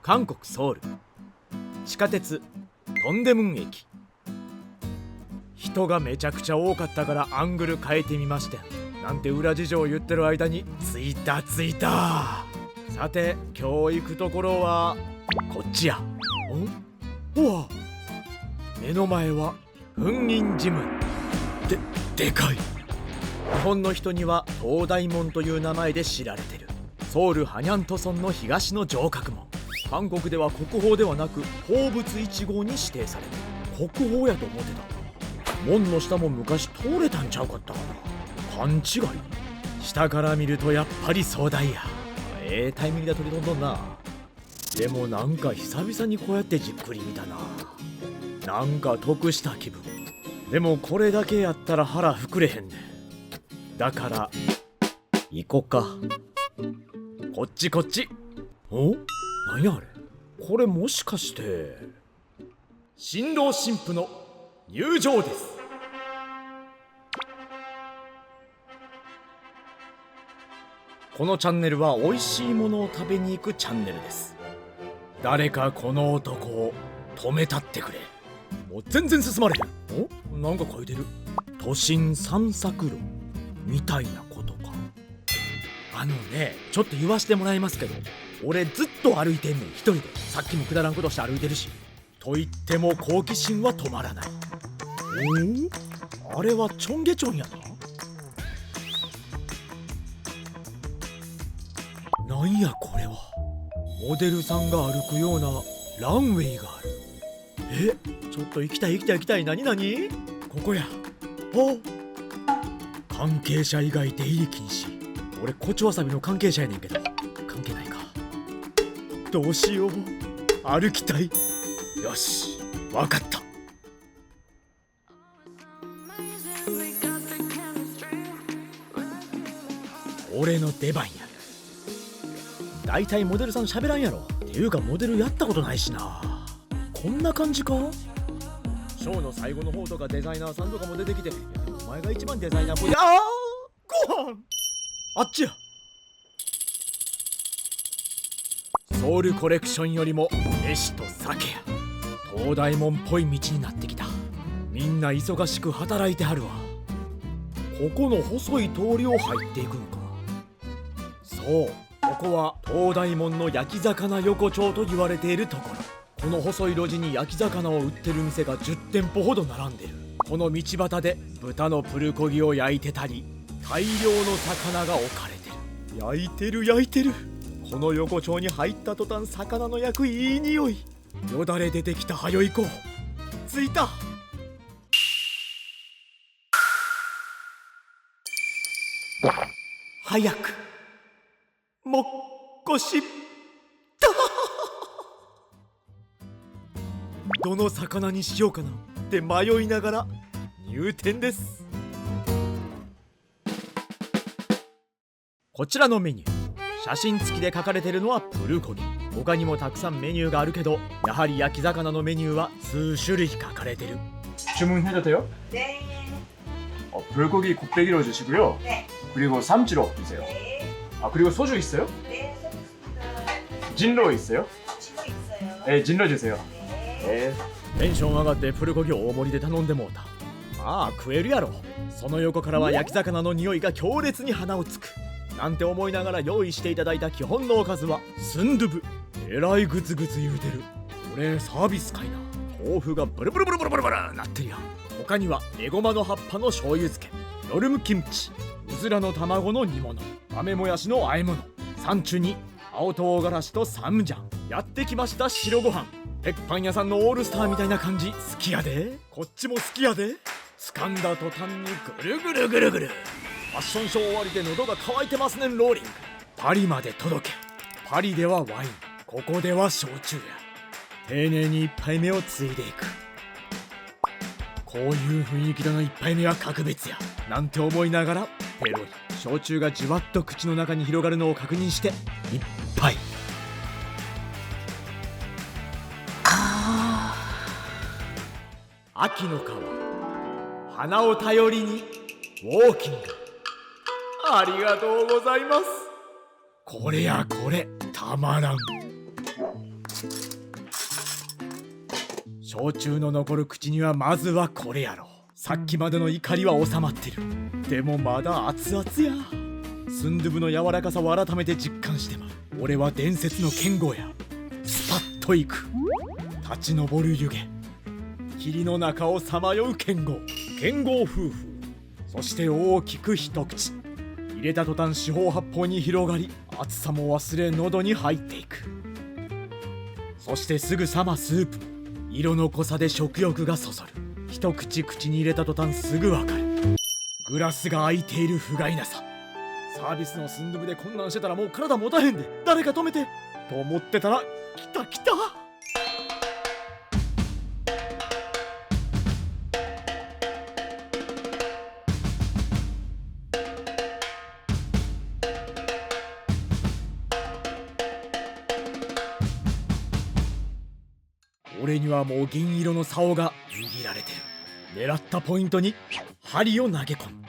韓国ソウル地下鉄トンデムン駅。人がめちゃくちゃ多かったからアングル変えてみましたなんて裏事情を言ってる間に着いた。さて今日行くところはこっちや。うわ、目の前は粉銀寺門。でかい。日本の人には東大門という名前で知られてるソウルハニャントソンの東の城郭門。韓国では国宝ではなく宝物1号に指定される。国宝やと思ってた。門の下も昔通れたんちゃうかったかな。勘違い。下から見るとやっぱり壮大や。タイミングで取り飛んどんな。でもなんか久々にこうやってじっくり見たな。なんか得した気分。でもこれだけやったら腹膨れへんねん。だから行こっか。こっち。なんやあれ。これもしかして新郎新婦の入場です。このチャンネルは美味しいものを食べに行くチャンネルです。誰かこの男を止めたってくれ。もう全然進まれへん。なんか書いてる。都心散策路みたいなことか。ちょっと言わしてもらいますけど、俺ずっと歩いてんねん、一人で。さっきもくだらんことして歩いてるし。と言っても好奇心は止まらない。あれはチョンゲチョンやな。なんやこれは。モデルさんが歩くようなランウェイがある。ちょっと行きたい。何ここや。関係者以外出入り禁止。俺コチョワサビの関係者やねんけど。関係ないか。どうしよう。歩きたい。よし、わかった。俺の出番や。だいたいモデルさん喋らんやろ。っていうかモデルやったことないしな。こんな感じか。ショーの最後の方とかデザイナーさんとかも出てきて、お前が一番デザイナーっぽい。ご飯あっちや。ソウルコレクションよりも飯と酒や。東大門っぽい道になってきた。みんな忙しく働いてはるわ。ここの細い通りを入っていくのか。そう、ここは東大門の焼き魚横丁と言われているところ。この細い路地に焼き魚を売ってる店が10店舗ほど並んでる。この道端で豚のプルコギを焼いてたり、大量の魚が置かれてる。焼いてる。この横丁に入った途端、魚の焼くいい匂い。よだれ出てきた。はよ行こう。着いた。早くもっこしどの魚にしようかなって迷いながら入店です。こちらのメニュー、写真付きで書かれてるのはプルコギ。他にもたくさんメニューがあるけど、やはり焼き魚のメニューは数種類書かれてる。 주문해도 돼요? 네. 불고기 곱빼기로 주시고요. 네. 그리고 삼치로 주세요. 네. 그리고 소주 있어요? 네, 소주 있습니다. 진로 있어요? 친구 있어요. 네, 진로 주세요. 네. 네. テンション上がってプルコギ大盛りで頼んでもうた。食えるやろ。その横からは焼き魚の匂いが強烈に鼻をつくなんて思いながら用意していただいた基本のおかずはスンドゥブ。えらいグツグツ言うてる。これサービスかいな。豆腐がブルブルなってるやん。他にはエゴマの葉っぱの醤油漬け、ヨルムキムチ、うずらの卵の煮物、豆もやしの和え物、サンチュに青唐辛子とサムジャン。やってきました白ご飯。鉄板屋さんのオールスターみたいな感じ。好きやで。こっちも好きやで。掴んだ途端にぐるぐる。ファッションショー終わりで喉が渇いてますねん。ローリング。パリまで届け。パリではワイン、ここでは焼酎や。丁寧に一杯目をついでいく。こういう雰囲気だな。一杯目は格別やなんて思いながらペロリ。焼酎がじわっと口の中に広がるのを確認して一杯。秋の川、花を頼りにウォーキング。ありがとうございます。これやこれ、たまらん。焼酎の残る口にはまずはこれやろ。さっきまでの怒りは収まってる。でもまだ熱々や。スンドゥブの柔らかさを改めて実感してまう。俺は伝説の剣豪や。スパッといく。立ち上る湯気、霧の中をさまよう剣豪夫婦。そして大きく一口入れた途端、四方八方に広がり、熱さも忘れ喉に入っていく。そしてすぐさまスープも色の濃さで食欲がそそる。一口口に入れた途端すぐわかる。グラスが空いている不甲斐なさ。サービスのスンドゥブでこんなんしてたらもう体持たへんで、誰か止めてと思ってたら、来た来た。俺にはもう銀色の竿が握られてる。狙ったポイントに針を投げ込む。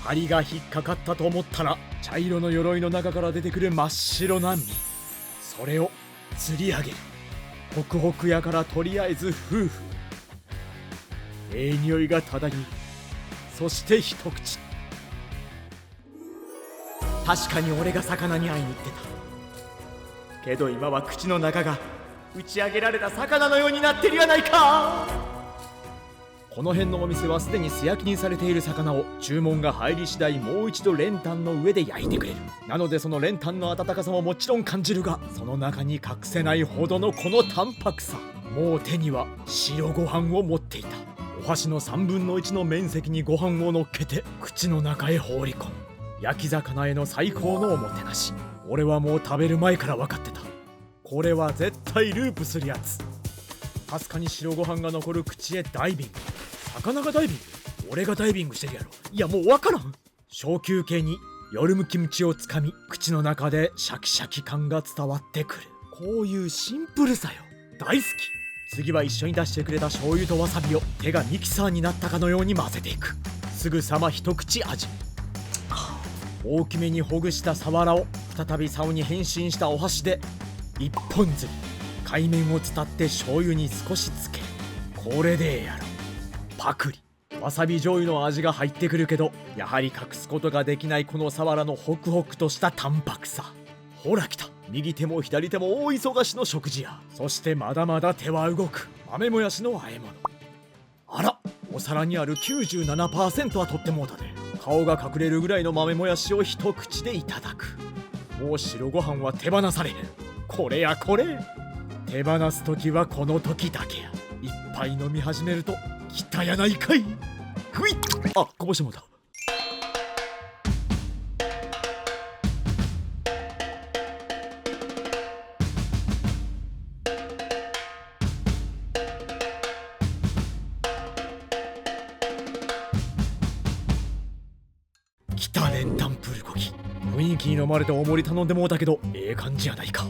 針が引っかかったと思ったら、茶色の鎧の中から出てくる真っ白な実。それを釣り上げる。ホクホクやからとりあえず夫婦。匂いが漂い、そして一口。確かに俺が魚に会いに行ってたけど、今は口の中が打ち上げられた魚のようになってるやないか。この辺のお店はすでに素焼きにされている魚を注文が入り次第もう一度練炭の上で焼いてくれる。なのでその練炭の温かさももちろん感じるが、その中に隠せないほどのこの淡白さ。もう手には白ご飯を持っていた。お箸の3分の1の面積にご飯を乗っけて口の中へ放り込む。焼き魚への最高のおもてなし。俺はもう食べる前から分かってた。これは絶対ループするやつ。かすかに白ご飯が残る口へダイビング。魚がダイビング？俺がダイビングしてるやろ。いやもう分からん。小休憩に夜むキムチをつかみ、口の中でシャキシャキ感が伝わってくる。こういうシンプルさよ、大好き。次は一緒に出してくれた醤油とわさびを手がミキサーになったかのように混ぜていく。すぐさま一口味見。大きめにほぐしたサワラを再び竿に変身したお箸で一本釣り。海面を伝って醤油に少しつける。これでやろ。パクリ。わさび醤油の味が入ってくるけど、やはり隠すことができないこのサワラのホクホクとした淡白さ。ほら来た。右手も左手も大忙しの食事や。そしてまだまだ手は動く。豆もやしの和え物。あら、お皿にある 97% は取ってもうたで。顔が隠れるぐらいの豆もやしを一口でいただく。もう白ご飯は手放されへん。これやこれ。手放す時はこの時だけや。一杯飲み始めると来たやないかい。ふいっ、あ、こぼしてもうた。来た練炭プルコギ。雰囲気に飲まれておもり頼んでもうたけど、ええ感じやないか。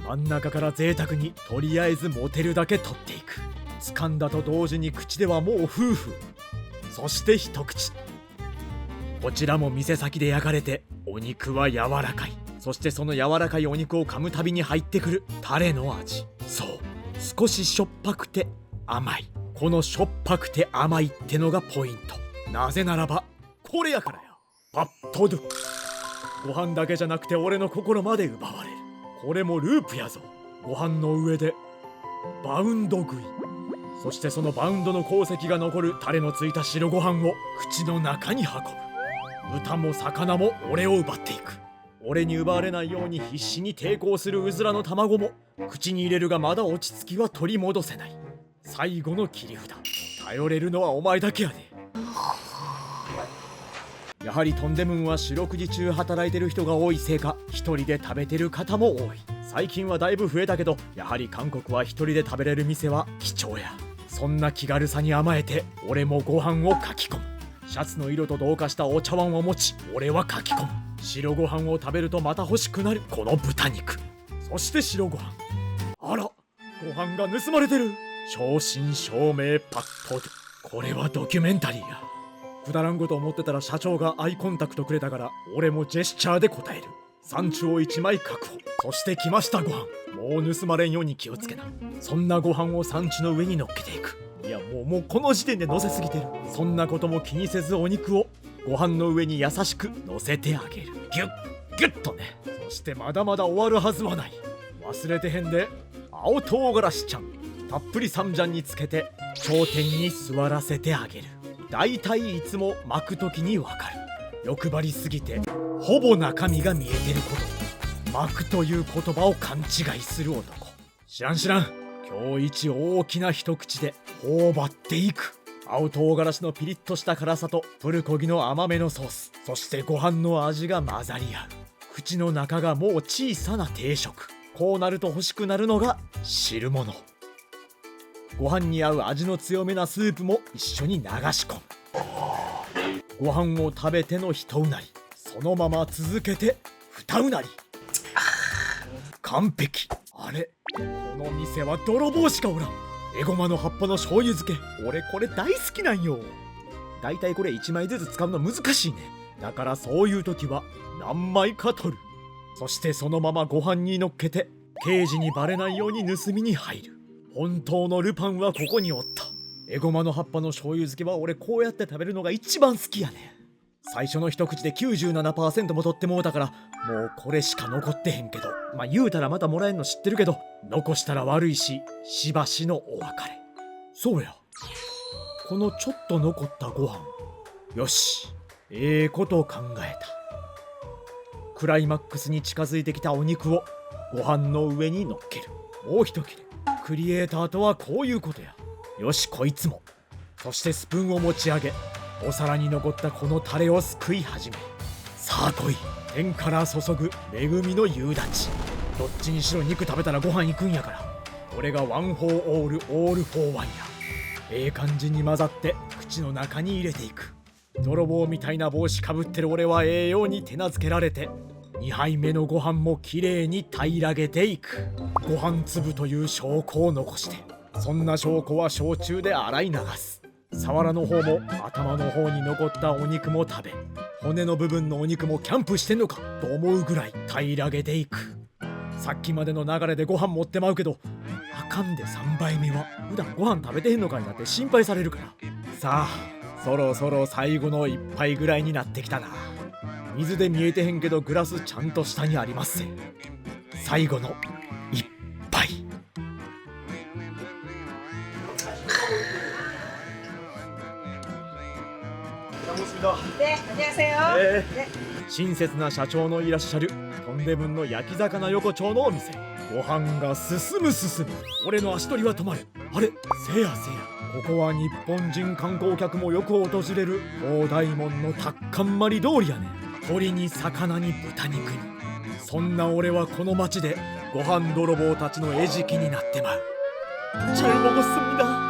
真ん中から贅沢にとりあえず持てるだけ取っていく。掴んだと同時に口ではもう夫婦。そして一口。こちらも店先で焼かれてお肉は柔らかい。そしてその柔らかいお肉を噛むたびに入ってくるタレの味。そう、少ししょっぱくて甘い。このしょっぱくて甘いってのがポイント。なぜならばこれやからや。パッとドゥ。ご飯だけじゃなくて俺の心まで奪われる。これもループやぞ。ご飯の上でバウンド食い。そしてそのバウンドの鉱石が残るタレのついた白ご飯を口の中に運ぶ。豚も魚も俺を奪っていく。俺に奪われないように必死に抵抗するうずらの卵も口に入れるがまだ落ち着きは取り戻せない。最後の切り札。頼れるのはお前だけやで。やはりトンデムンは四六時中働いてる人が多いせいか、一人で食べてる方も多い。最近はだいぶ増えたけど、やはり韓国は一人で食べれる店は貴重や。そんな気軽さに甘えて俺もご飯をかき込む。シャツの色と同化したお茶碗を持ち俺はかき込む。白ご飯を食べるとまた欲しくなるこの豚肉。そして白ご飯。あら、ご飯が盗まれてる。正真正銘パッとド。これはドキュメンタリーや。くだらんこと思ってたら社長がアイコンタクトくれたから俺もジェスチャーで答える。山頂を1枚確保。そして来ましたご飯。もう盗まれんように気をつけな。そんなご飯を産地の上に乗っけていく。いやもうこの時点で乗せすぎてる。そんなことも気にせずお肉をご飯の上に優しく乗せてあげる。ギュッギュッとね。そしてまだまだ終わるはずはない。忘れてへんで、青唐辛子ちゃんたっぷり三醤につけて頂点に座らせてあげる。だいたいいつも巻く時にわかる。欲張りすぎてほぼ中身が見えてること、巻くという言葉を勘違いする男。知らん。今日一大きな一口で頬張っていく。青唐辛子のピリッとした辛さとプルコギの甘めのソース、そしてご飯の味が混ざり合う。口の中がもう小さな定食。こうなると欲しくなるのが汁物。ご飯に合う味の強めなスープも一緒に流し込む。ご飯を食べての一うなり、そのまま続けて二うなり。完璧。あれ、この店は泥棒しかおらん。エゴマの葉っぱの醤油漬け、俺これ大好きなんよ。だいたいこれ1枚ずつ使うの難しいね。だからそういう時は何枚か取る。そしてそのままご飯に乗っけて刑事にバレないように盗みに入る。本当のルパンはここにおった。エゴマの葉っぱの醤油漬けは俺こうやって食べるのが一番好きやねん。最初の一口で 97% も取ってもうたから、もうこれしか残ってへんけど、言うたらまたもらえんの知ってるけど、残したら悪いし、しばしのお別れ。そうや、このちょっと残ったご飯、よし、ことを考えた。クライマックスに近づいてきたお肉をご飯の上に乗っける。もう一切れ。クリエイターとはこういうことや。よし、こいつも。そしてスプーンを持ち上げ、お皿に残ったこのタレをすくい始める。さあ来い、天から注ぐ恵みの夕立。どっちにしろ肉食べたらご飯行くんやから。これがワン・フォー・オール・オール・フォー・ワンや。感じに混ざって口の中に入れていく。泥棒みたいな帽子かぶってる俺はように手なずけられて、2杯目のご飯もきれいに平らげていく。ご飯粒という証拠を残して、そんな証拠は焼酎で洗い流す。サワラの方も頭の方に残ったお肉も食べ、骨の部分のお肉もキャンプしてんのかと思うぐらい平らげていく。さっきまでの流れでご飯持ってまうけど、あかんで3杯目は普段ご飯食べてへんのかいなって心配されるから。さあそろそろ最後の一杯ぐらいになってきたな。水で見えてへんけどグラスちゃんと下にありますぜ。最後の一杯。네, 안녕하세요. 네. 親切な社長のいらっしゃるトンデムンの焼き魚横丁のお店。ご飯が進む。俺の足取りは止まる。あれ、せやここは日本人観光客もよく訪れる大大門のタッカンマリ通りやね。鳥に魚に豚肉に、そんな俺はこの街でご飯泥棒たちの餌食になってまう。잘먹었습니다